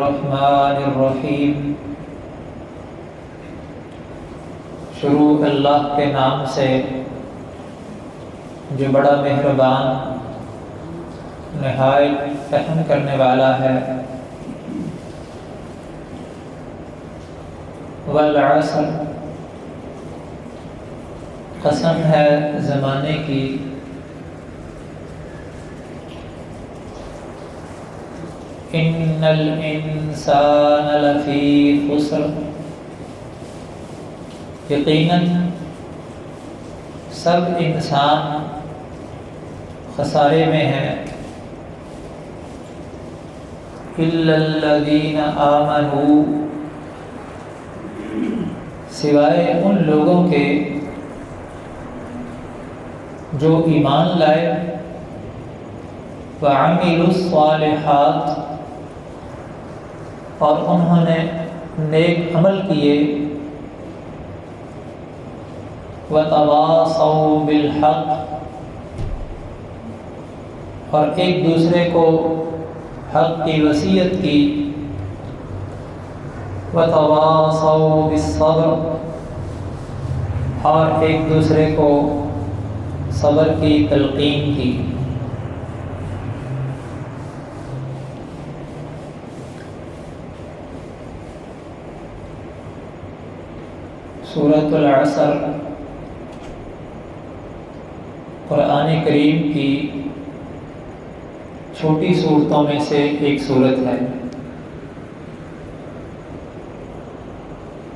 الرحمن الرحیم۔ شروع اللہ کے نام سے جو بڑا مہربان نہایت رحم کرنے والا ہے۔ والعصر، قسم ہے زمانے کی، ان الانسان لفی خسر، یقیناً سب انسان خسارے میں ہیں، الا الذین آمنوا، سوائے ان لوگوں کے جو ایمان لائے، وعملوا الصالحات، اور انہوں نے نیک عمل کیے، وتواصوا بالحق، اور ایک دوسرے کو حق کی وصیت کی، وتواصوا بالصبر، اور ایک دوسرے کو صبر کی تلقین کی۔ سورۃ العصر قرآن کریم کی چھوٹی سورتوں میں سے ایک سورت ہے۔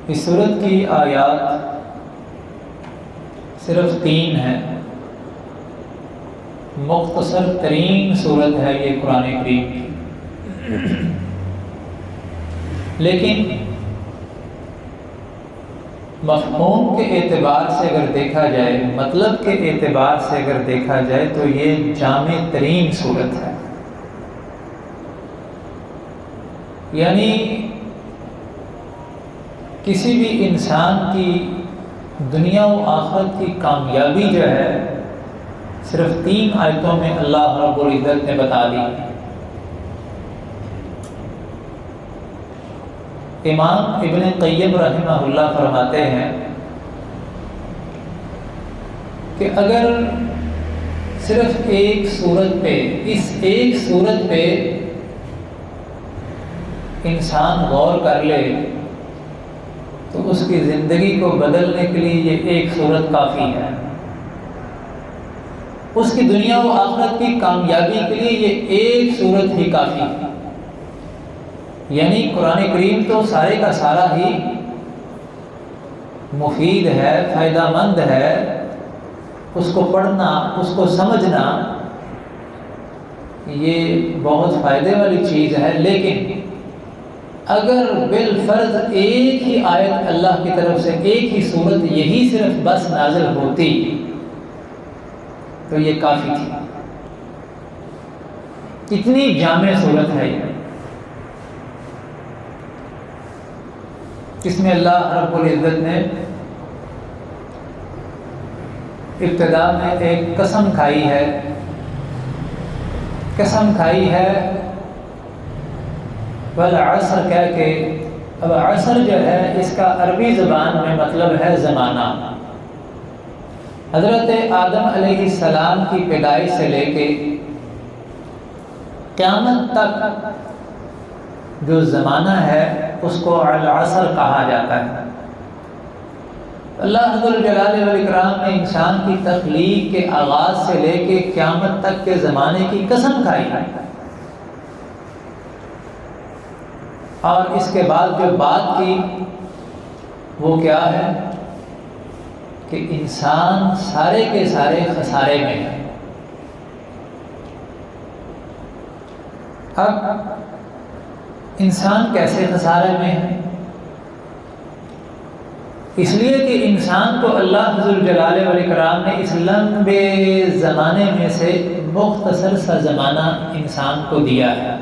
اس سورت کی آیات صرف 3 ہیں، مختصر ترین سورت ہے یہ قرآن کریم کی، لیکن مفہوم کے اعتبار سے اگر دیکھا جائے، مطلب کے اعتبار سے اگر دیکھا جائے تو یہ جامع ترین صورت ہے۔ یعنی کسی بھی انسان کی دنیا و آخرت کی کامیابی جو ہے صرف 3 آیتوں میں اللہ رب العزت نے بتا دی۔ امام ابن قیم رحمہ اللہ فرماتے ہیں کہ اگر صرف ایک صورت پہ، اس ایک صورت پہ انسان غور کر لے تو اس کی زندگی کو بدلنے کے لیے یہ ایک صورت کافی ہے، اس کی دنیا و آخرت کی کامیابی کے لیے یہ ایک صورت ہی کافی ہے۔ یعنی قرآن کریم تو سارے کا سارا ہی مفید ہے، فائدہ مند ہے، اس کو پڑھنا، اس کو سمجھنا یہ بہت فائدے والی چیز ہے، لیکن اگر بالفرض ایک ہی آیت اللہ کی طرف سے، ایک ہی صورت یہی صرف بس نازل ہوتی تو یہ کافی تھی۔ کتنی جامع صورت ہے یہ، اس میں اللہ رب العزت نے ابتدا میں ایک قسم کھائی ہے، قسم کھائی ہے والعصر کہہ کے۔ اب عصر جو ہے اس کا عربی زبان میں مطلب ہے زمانہ۔ حضرت آدم علیہ السلام کی پیدائش سے لے کے قیامت تک جو زمانہ ہے اس کو العصر کہا جاتا ہے۔ اللہ ذو الجلال والاکرام نے انسان کی تخلیق کے آغاز سے لے کے قیامت تک کے زمانے کی قسم کھائی ہے، اور اس کے بعد جو بات کی وہ کیا ہے کہ انسان سارے کے سارے خسارے میں ہے۔ اب انسان کیسے خسارے میں ہے؟ اس لیے کہ انسان کو اللہ ذو الجلال والاکرام نے اس لمبے زمانے میں سے مختصر سا زمانہ انسان کو دیا ہے۔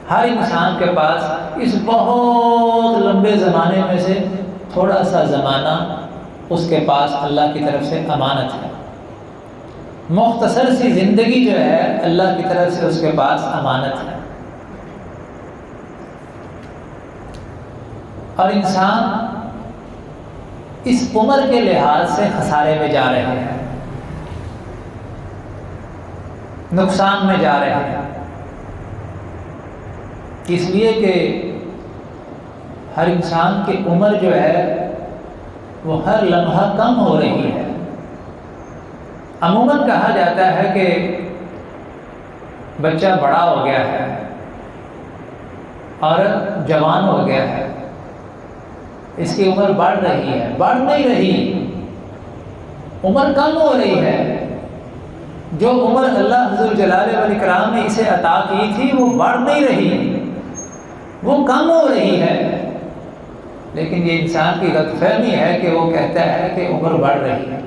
ہر انسان کے پاس اس بہت لمبے زمانے میں سے تھوڑا سا زمانہ اس کے پاس اللہ کی طرف سے امانت ہے۔ مختصر سی زندگی جو ہے اللہ کی طرف سے اس کے پاس امانت ہے۔ اور انسان اس عمر کے لحاظ سے خسارے میں جا رہے ہیں، نقصان میں جا رہے ہیں، اس لیے کہ ہر انسان کی عمر جو ہے وہ ہر لمحہ کم ہو رہی ہے۔ عموماً کہا جاتا ہے کہ بچہ بڑا ہو گیا ہے اور جوان ہو گیا ہے، اس کی عمر بڑھ رہی ہے، بڑھ نہیں رہی، عمر کم ہو رہی ہے۔ جو عمر اللہ ذو الجلال والاکرام نے اسے عطا کی تھی وہ بڑھ نہیں رہی، وہ کم ہو رہی ہے۔ لیکن یہ انسان کی غلط فہمی ہے کہ وہ کہتا ہے کہ عمر بڑھ رہی ہے،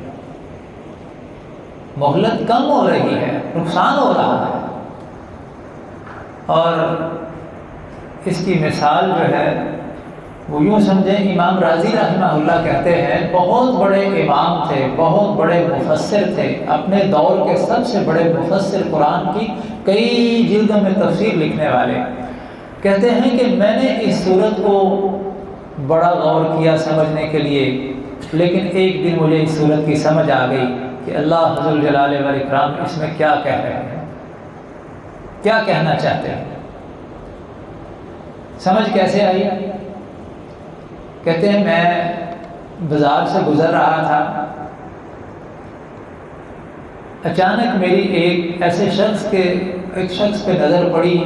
مہلت کم ہو رہی ہے، نقصان ہو رہا ہے۔ اور اس کی مثال جو ہے وہ یوں سمجھیں، امام راضی رحمہ اللہ کہتے ہیں بہت بڑے امام تھے، بہت بڑے مفسر تھے، اپنے دور کے سب سے بڑے مفسر، قرآن کی کئی جلدوں میں تفسیر لکھنے والے، کہتے ہیں کہ میں نے اس صورت کو بڑا غور کیا سمجھنے کے لیے، لیکن ایک دن مجھے اس صورت کی سمجھ آ گئی کہ اللہ ذو الجلال والاکرام اس میں کیا کہہ رہے ہیں، کیا کہنا چاہتے ہیں۔ سمجھ کیسے آئی؟ کہتے ہیں میں بازار سے گزر رہا تھا، اچانک میری ایک ایسے شخص پہ نظر پڑی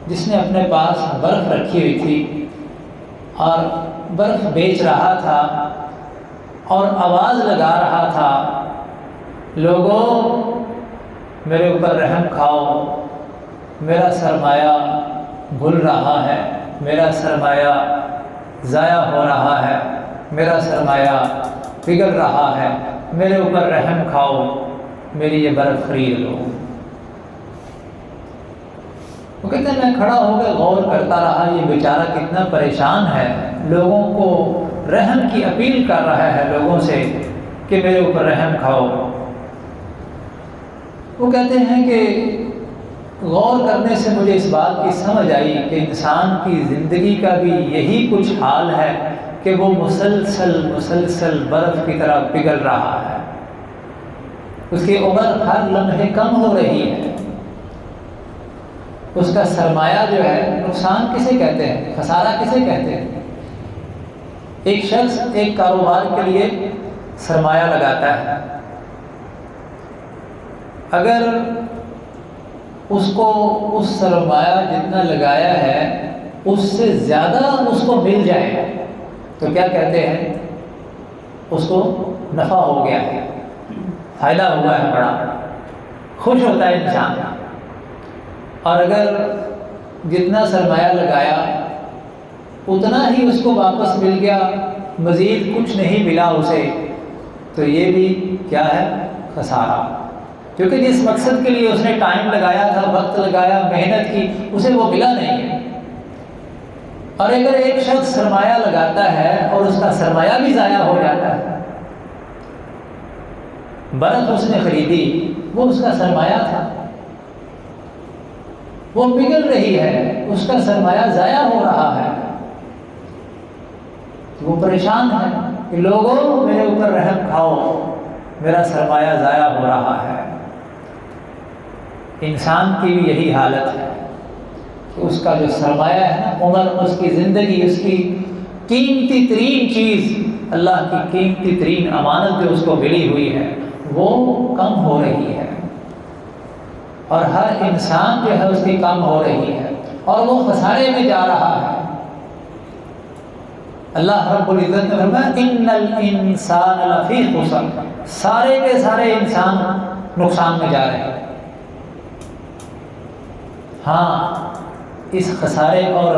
جس نے اپنے پاس برف رکھی ہوئی تھی اور برف بیچ رہا تھا اور آواز لگا رہا تھا، لوگوں میرے اوپر رحم کھاؤ، میرا سرمایہ گل رہا ہے، میرا سرمایہ ضائع ہو رہا ہے، میرا سرمایہ پگھل رہا ہے، میرے اوپر رحم کھاؤ، میری یہ برف خرید لو۔ وہ کہتے ہیں میں کھڑا ہو کے غور کرتا رہا، یہ بیچارہ کتنا پریشان ہے، لوگوں کو رحم کی اپیل کر رہا ہے لوگوں سے کہ میرے اوپر رحم کھاؤ۔ وہ کہتے ہیں کہ غور کرنے سے مجھے اس بات کی سمجھ آئی کہ انسان کی زندگی کا بھی یہی کچھ حال ہے کہ وہ مسلسل برف کی طرح پگھل رہا ہے، اس کی عمر ہر لمحے کم ہو رہی ہے، اس کا سرمایہ جو ہے، نقصان کسے کہتے ہیں، خسارہ کسے کہتے ہیں؟ ایک شخص ایک کاروبار کے لیے سرمایہ لگاتا ہے، اگر اس کو اس سرمایہ جتنا لگایا ہے اس سے زیادہ اس کو مل جائے تو کیا کہتے ہیں؟ اس کو نفع ہو گیا ہے، فائدہ ہوا ہے، بڑا خوش ہوتا ہے انسان۔ اور اگر جتنا سرمایہ لگایا اتنا ہی اس کو واپس مل گیا، مزید کچھ نہیں ملا اسے، تو یہ بھی کیا ہے؟ خسارہ، کیونکہ جس مقصد کے لیے اس نے ٹائم لگایا تھا، وقت لگایا، محنت کی، اسے وہ ملا نہیں ہے۔ اور اگر ایک شخص سرمایہ لگاتا ہے اور اس کا سرمایہ بھی ضائع ہو جاتا ہے، برف اس نے خریدی، وہ اس کا سرمایہ تھا، وہ پگھل رہی ہے، اس کا سرمایہ ضائع ہو رہا ہے، وہ پریشان ہے کہ لوگوں میرے اوپر رحم کھاؤ، میرا سرمایہ ضائع ہو رہا ہے۔ انسان کی بھی یہی حالت ہے کہ اس کا جو سرمایہ ہے نا، عمر، اس کی زندگی، اس کی قیمتی ترین چیز، اللہ کی قیمتی ترین امانت جو اس کو ملی ہوئی ہے، وہ کم ہو رہی ہے، اور ہر انسان جو ہے اس کی کم ہو رہی ہے، اور وہ خسارے میں جا رہا ہے۔ اللہ رب العزت نے فرمایا ان الانسان لفی خسر، سارے کے سارے انسان نقصان میں جا رہے ہیں۔ ہاں، اس خسارے اور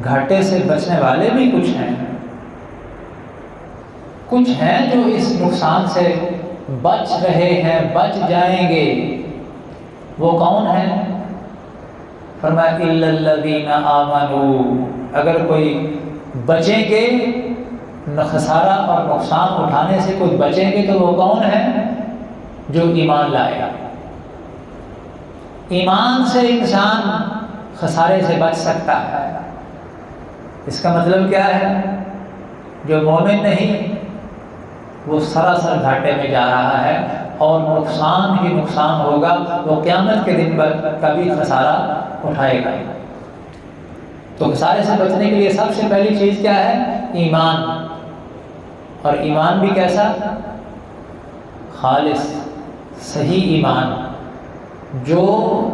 گھاٹے سے بچنے والے بھی کچھ ہیں، کچھ ہیں جو اس نقصان سے بچ رہے ہیں، بچ جائیں گے۔ وہ کون ہیں؟ فرمایا الا الذین آمنوا، اگر کوئی بچیں گے، خسارہ اور نقصان اٹھانے سے کوئی بچیں گے تو وہ کون ہے؟ جو ایمان لائے گا۔ ایمان سے انسان خسارے سے بچ سکتا ہے، اس کا مطلب کیا ہے؟ جو مومن نہیں وہ سراسر گھاٹے میں جا رہا ہے اور نقصان ہی نقصان ہوگا، وہ قیامت کے دن پر کبھی خسارہ اٹھائے گا۔ تو خسارے سے بچنے کے لیے سب سے پہلی چیز کیا ہے؟ ایمان۔ اور ایمان بھی کیسا؟ خالص، صحیح ایمان، جو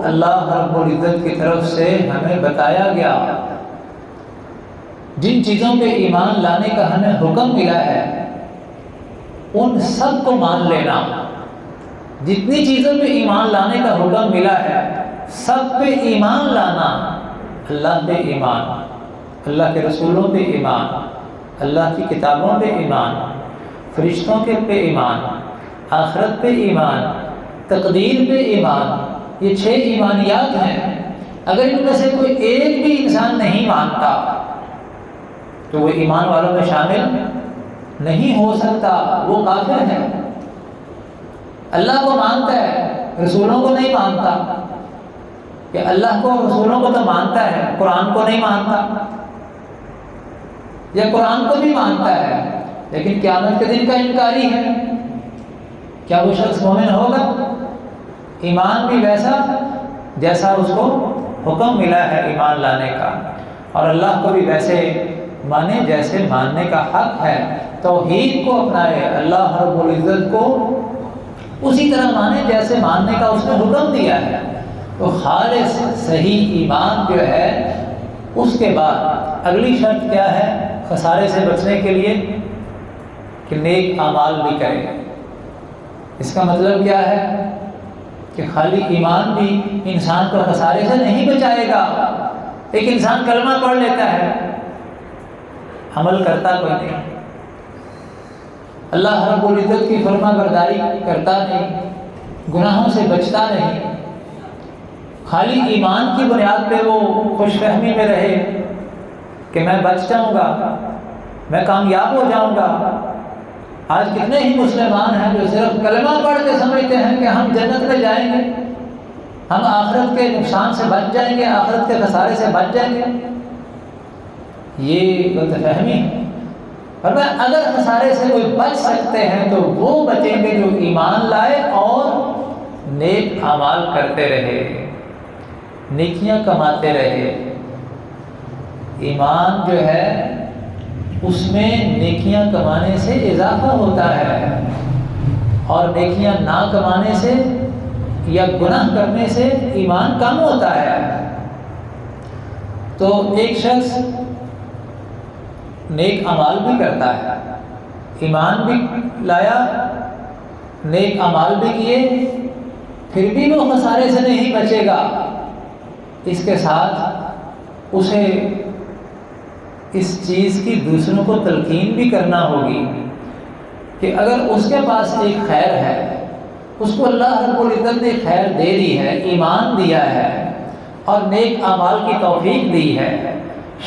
اللہ رب العزت کی طرف سے ہمیں بتایا گیا۔ جن چیزوں پہ ایمان لانے کا ہمیں حکم ملا ہے ان سب کو مان لینا۔ جتنی چیزوں پہ ایمان لانے کا حکم ملا ہے سب پہ ایمان لانا۔ اللہ پہ ایمان، اللہ کے رسولوں پہ ایمان، اللہ کی کتابوں پہ ایمان، فرشتوں کے پہ ایمان، آخرت پہ ایمان، تقدیر پہ ایمان۔ یہ 6 ایمانیات ہیں۔ اگر ان میں سے کوئی ایک بھی انسان نہیں مانتا تو وہ ایمان والوں میں شامل نہیں ہو سکتا، وہ کافر ہے۔ اللہ کو مانتا ہے، رسولوں کو نہیں مانتا، کہ اللہ کو رسولوں کو تو مانتا ہے، قرآن کو نہیں مانتا، یا قرآن کو بھی مانتا ہے لیکن قیامت کے دن کا انکاری ہے، کیا وہ شخص مومن ہوگا؟ ایمان بھی ویسا جیسا اس کو حکم ملا ہے ایمان لانے کا، اور اللہ کو بھی ویسے مانے جیسے ماننے کا حق ہے۔ توحید کو اپنائے، اللہ رب العزت کو اسی طرح مانے جیسے ماننے کا اس نے حکم دیا ہے۔ تو خالص صحیح ایمان جو ہے، اس کے بعد اگلی شرط کیا ہے خسارے سے بچنے کے لیے؟ کہ نیک اعمال بھی کرے۔ اس کا مطلب کیا ہے؟ کہ خالی ایمان بھی انسان کو خسارے سے نہیں بچائے گا۔ ایک انسان کلمہ پڑھ لیتا ہے، عمل کرتا کوئی نہیں، اللہ رب العزت کی فرما برداری کرتا نہیں، گناہوں سے بچتا نہیں، خالی ایمان کی بنیاد پہ وہ خوش فہمی میں رہے کہ میں بچ جاؤں گا، میں کامیاب ہو جاؤں گا۔ آج کتنے ہی مسلمان ہیں جو صرف کلمہ پڑھ کے سمجھتے ہیں کہ ہم جنت میں جائیں گے، ہم آخرت کے نقصان سے بچ جائیں گے، آخرت کے خسارے سے بچ جائیں گے۔ یہ غلط فہمی ہے۔ فرمایا اگر خسارے سے کوئی بچ سکتے ہیں تو وہ بچیں گے جو ایمان لائے اور نیک اعمال کرتے رہے، نیکیاں کماتے رہے۔ ایمان جو ہے اس میں نیکیاں کمانے سے اضافہ ہوتا ہے، اور نیکیاں نہ کمانے سے یا گناہ کرنے سے ایمان کم ہوتا ہے۔ تو ایک شخص نیک اعمال بھی کرتا ہے، ایمان بھی لایا، نیک اعمال بھی کیے، پھر بھی وہ خسارے سے نہیں بچے گا۔ اس کے ساتھ اسے اس چیز کی دوسروں کو تلقین بھی کرنا ہوگی کہ اگر اس کے پاس ایک خیر ہے، اس کو اللہ رب العزت نے خیر دے دی ہے، ایمان دیا ہے اور نیک اعمال کی توفیق دی ہے،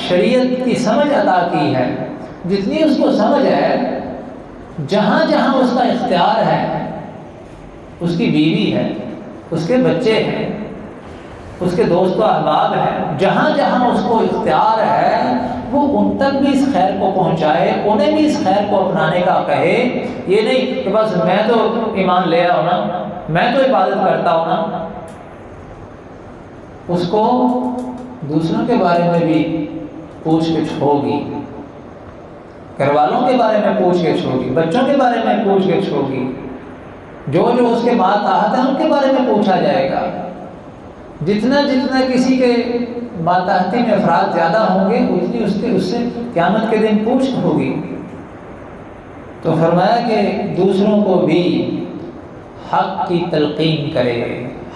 شریعت کی سمجھ عطا کی ہے، جتنی اس کو سمجھ ہے، جہاں جہاں اس کا اختیار ہے، اس کی بیوی ہے، اس کے بچے ہیں، اس کے دوست و احباب ہیں، جہاں جہاں اس کو اختیار ہے وہ ان تک بھی اس خیر کو پہنچائے، انہیں بھی اس خیر کو اپنانے کا کہے۔ یہ نہیں کہ بس میں تو ایمان لے آؤں نا، میں تو عبادت کرتا ہوں نا۔ اس کو دوسروں کے بارے میں بھی پوچھ گچھ ہوگی، گھر والوں کے بارے میں پوچھ گچھ ہوگی، بچوں کے بارے میں پوچھ گچھ ہوگی، جو اس کے ماتحت ہیں ان کے بارے میں پوچھا جائے گا۔ جتنا جتنا کسی کے ماتحتی میں افراد زیادہ ہوں گے اتنی اس سے قیامت کے دن پوچھ ہوگی۔ تو فرمایا کہ دوسروں کو بھی حق کی تلقین کرے،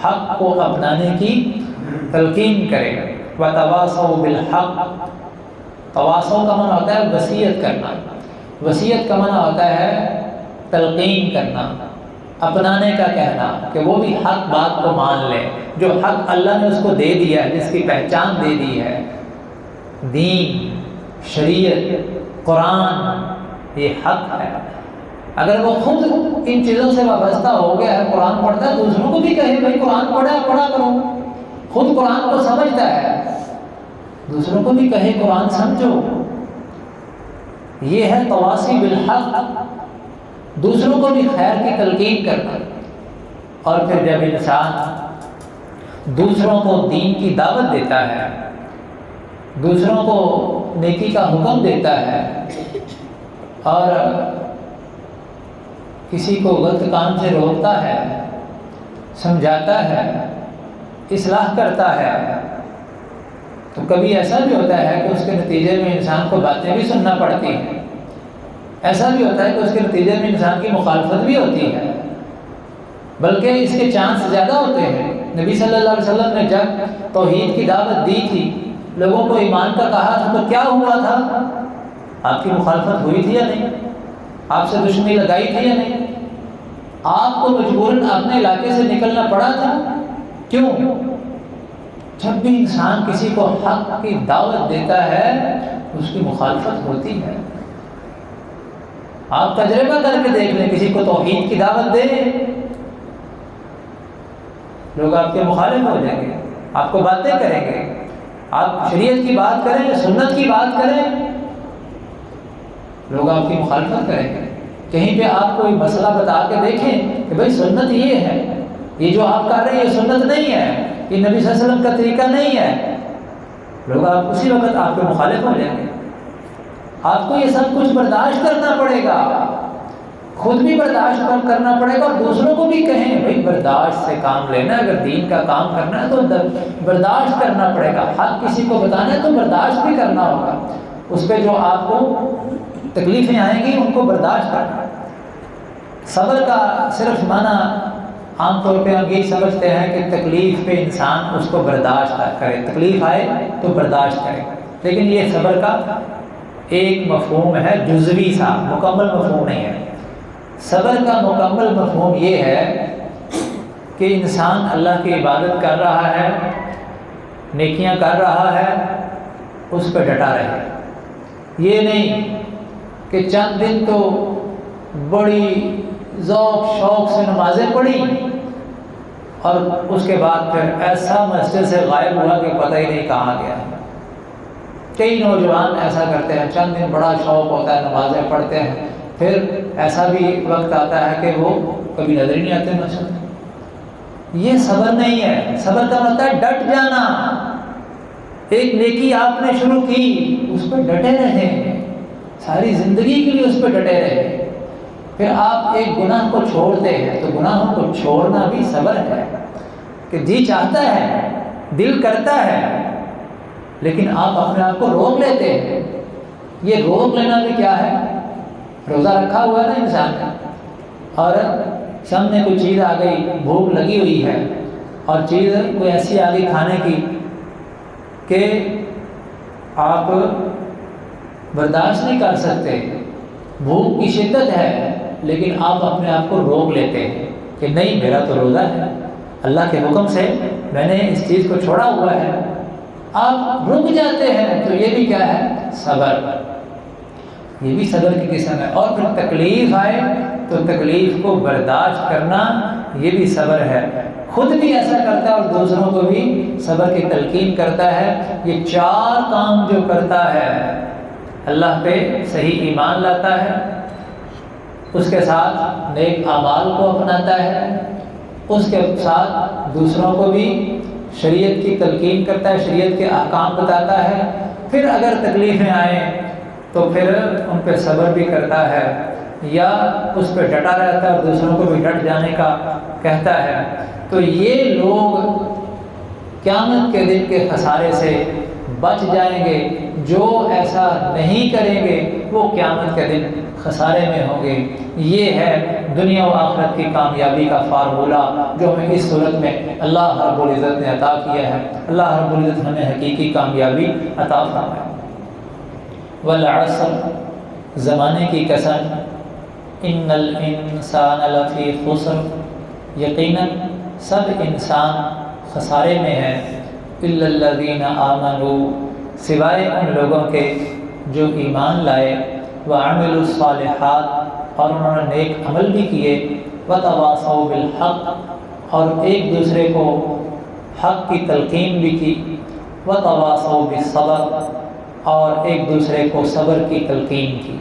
حق کو اپنانے کی تلقین کرے۔ وَتَوَاصَوْا بِالْحَقِّ، تواصو کا معنی ہوتا ہے وصیت کرنا، وصیت کا معنی ہوتا ہے تلقین کرنا، اپنانے کا کہنا کہ وہ بھی حق بات کو مان لے، جو حق اللہ نے اس کو دے دیا ہے، جس کی پہچان دے دی ہے، دین، شریعت، قرآن، یہ حق ہے۔ اگر وہ خود ان چیزوں سے وابستہ ہو گیا ہے، قرآن پڑھتا ہے، دوسروں کو بھی کہے بھائی قرآن پڑھا کرو، خود قرآن کو سمجھتا ہے، دوسروں کو بھی کہے قرآن سمجھو، یہ ہے تواصی بالحق، دوسروں کو بھی خیر کی تلقین کرنا۔ اور پھر جب انسان دوسروں کو دین کی دعوت دیتا ہے، دوسروں کو نیکی کا حکم دیتا ہے، اور کسی کو غلط کام سے روکتا ہے، سمجھاتا ہے، اصلاح کرتا ہے، تو کبھی ایسا بھی ہوتا ہے کہ اس کے نتیجے میں انسان کو باتیں بھی سننا پڑتی ہیں، ایسا بھی ہوتا ہے کہ اس کے نتیجے میں انسان کی مخالفت بھی ہوتی ہے، بلکہ اس کے چانس زیادہ ہوتے ہیں۔ نبی صلی اللہ علیہ وسلم نے جب توحید کی دعوت دی تھی، لوگوں کو ایمان کا کہا تھا، تو کیا ہوا تھا؟ آپ کی مخالفت ہوئی تھی یا نہیں؟ آپ سے دشمنی لگائی تھی یا نہیں؟ آپ کو مجبوراً اپنے علاقے سے نکلنا پڑا تھا، کیوں؟ جب بھی انسان کسی کو حق کی دعوت دیتا ہے اس کی مخالفت ہوتی ہے۔ آپ تجربہ کر کے دیکھ لیں، کسی کو توحید کی دعوت دیں، لوگ آپ کے مخالف ہو جائیں گے، آپ کو باتیں کریں گے، آپ شریعت کی بات کریں، سنت کی بات کریں، لوگ آپ کی مخالفت کریں گے۔ کہیں پہ آپ کوئی مسئلہ بتا کے دیکھیں کہ بھائی سنت یہ ہے، یہ جو آپ کر رہے ہیں یہ سنت نہیں ہے، یہ نبی صلی اللہ علیہ وسلم کا طریقہ نہیں ہے، لوگ آپ اسی وقت آپ کے مخالف ہو جائیں گے۔ آپ کو یہ سب کچھ برداشت کرنا پڑے گا، خود بھی برداشت کرنا پڑے گا، اور دوسروں کو بھی کہیں بھائی برداشت سے کام لینا، اگر دین کا کام کرنا ہے تو برداشت کرنا پڑے گا، حق کسی کو بتانا ہے تو برداشت بھی کرنا ہوگا، اس پہ جو آپ کو تکلیفیں آئیں گی ان کو برداشت کرنا۔ صبر کا صرف معنی عام طور پہ ہم یہی سمجھتے ہیں کہ تکلیف پہ انسان اس کو برداشت کرے، تکلیف آئے تو برداشت کرے، لیکن یہ صبر کا ایک مفہوم ہے جزوی سا، مکمل مفہوم نہیں ہے۔ صبر کا مکمل مفہوم یہ ہے کہ انسان اللہ کی عبادت کر رہا ہے، نیکیاں کر رہا ہے، اس پہ ڈٹا رہے، یہ نہیں کہ چند دن تو بڑی ذوق شوق سے نمازیں پڑھی اور اس کے بعد پھر ایسا مسجد سے غائب ہوا کہ پتہ ہی نہیں کہاں گیا۔ کئی نوجوان ایسا کرتے ہیں، چند دن بڑا شوق ہوتا ہے، نمازیں پڑھتے ہیں، پھر ایسا بھی وقت آتا ہے کہ وہ کبھی نظر ہی نہیں آتے مسجد۔ یہ صبر نہیں ہے، صبر کا مطلب ہے ڈٹ جانا۔ ایک نیکی آپ نے شروع کی، اس پہ ڈٹے رہیں، ساری زندگی کے لیے اس پہ ڈٹے رہیں۔ پھر آپ ایک گناہ کو چھوڑتے ہیں تو گناہوں کو چھوڑنا بھی صبر ہے، کہ جی چاہتا ہے، دل کرتا ہے، لیکن آپ اپنے آپ کو روک لیتے ہیں۔ یہ روک لینا بھی کیا ہے؟ روزہ رکھا ہوا ہے نا انسان نے، اور سامنے کوئی چیز آ گئی، بھوک لگی ہوئی ہے، اور چیز کوئی ایسی آ گئی کھانے کی کہ آپ برداشت نہیں کر سکتے، بھوک کی شدت ہے، لیکن آپ اپنے آپ کو روک لیتے ہیں کہ نہیں میرا تو روزہ ہے، اللہ کے حکم سے میں نے اس چیز کو چھوڑا ہوا ہے، آپ رک جاتے ہیں، تو یہ بھی کیا ہے؟ صبر، یہ بھی صبر کی قسم ہے۔ اور پھر تکلیف آئے تو تکلیف کو برداشت کرنا، یہ بھی صبر ہے۔ خود بھی ایسا کرتا ہے اور دوسروں کو بھی صبر کی تلقین کرتا ہے۔ یہ چار کام جو کرتا ہے، اللہ پہ صحیح ایمان لاتا ہے، اس کے ساتھ نیک اعمال کو اپناتا ہے، اس کے ساتھ دوسروں کو بھی شریعت کی تلقین کرتا ہے، شریعت کے احکام بتاتا ہے، پھر اگر تکلیفیں آئیں تو پھر ان پہ صبر بھی کرتا ہے، یا اس پہ ڈٹا رہتا ہے اور دوسروں کو بھی ڈٹ جانے کا کہتا ہے۔ تو یہ لوگ قیامت کے دن کے خسارے سے بچ جائیں گے۔ جو ایسا نہیں کریں گے وہ قیامت کے دن خسارے میں ہوں گے۔ یہ ہے دنیا و آخرت کی کامیابی کا فارمولہ جو ہمیں اس صورت میں اللہ رب العزت نے عطا کیا ہے۔ اللہ رب العزت ہمیں حقیقی کامیابی عطا فرمائے۔ والعصر، زمانے کی قسم، ان الانسان لفی خسر، یقیناً سب انسان خسارے میں ہے، الا الذین آمنوا، سوائے ان لوگوں کے جو ایمان لائے، وعملوا الصالحات، اور انہوں نے نیک عمل بھی کیے، وتواصوا بالحق، اور ایک دوسرے کو حق کی تلقین بھی کی، وتواصوا بالصبر، اور ایک دوسرے کو صبر کی تلقین کی۔